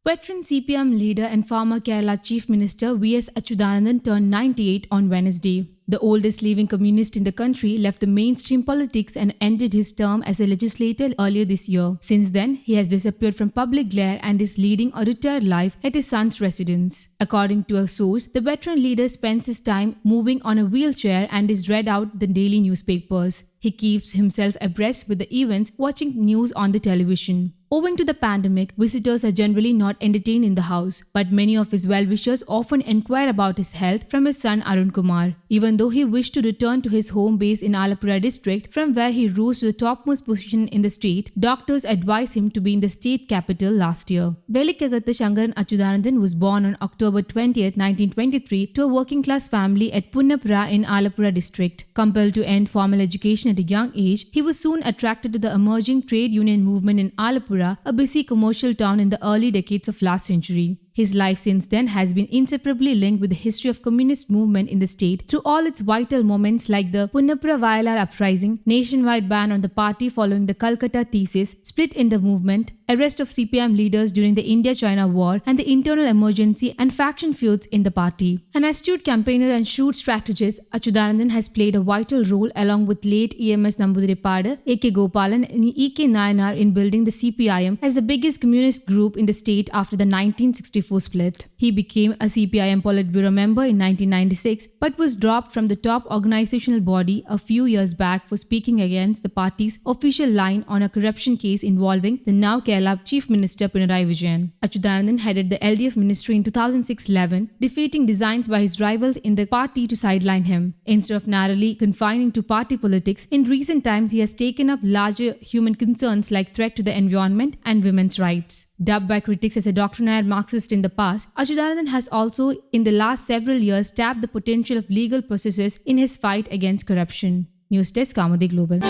Veteran CPM leader and former Kerala Chief Minister V.S. Achuthanandan turned 98 on Wednesday. The oldest living communist in the country left the mainstream politics and ended his term as a legislator earlier this year. Since then, he has disappeared from public glare and is leading a retired life at his son's residence. According to a source, the veteran leader spends his time moving on a wheelchair and is read out the daily newspapers. He keeps himself abreast with the events, watching news on the television. Owing to the pandemic, visitors are generally not entertained in the house, but many of his well-wishers often inquire about his health from his son Arun Kumar. Even though he wished to return to his home base in Alappuzha district, from where he rose to the topmost position in the state, doctors advised him to be in the state capital last year. Velikkagathu Shankaran Achuthanandan was born on October 20, 1923 to a working-class family at Punnapura in Alappuzha district. Compelled to end formal education at a young age, he was soon attracted to the emerging trade union movement in Alappuzha, a busy commercial town in the early decades of last century. His life since then has been inseparably linked with the history of communist movement in the state through all its vital moments like the Punnapura Vayalar uprising, nationwide ban on the party following the Calcutta thesis, split in the movement, arrest of CPM leaders during the India-China war, and the internal emergency and faction feuds in the party. An astute campaigner and shrewd strategist, Achuthanandan has played a vital role along with late EMS Namboodiripadu, A.K. Gopalan and E.K. Nayanar in building the CPIM as the biggest communist group in the state after the 1964 split. He became a CPIM Politburo member in 1996 but was dropped from the top organizational body a few years back for speaking against the party's official line on a corruption case involving the now Kerala Chief Minister Pinarayi Vijayan. Achuthanandan headed the LDF ministry in 2006-11, defeating designs by his rivals in the party to sideline him. Instead of narrowly confining to party politics, in recent times he has taken up larger human concerns like threat to the environment and women's rights. Dubbed by critics as a doctrinaire Marxist in the past, Achuthanandan has also in the last several years tapped the potential of legal processes in his fight against corruption. News Desk, Kaumudy Global.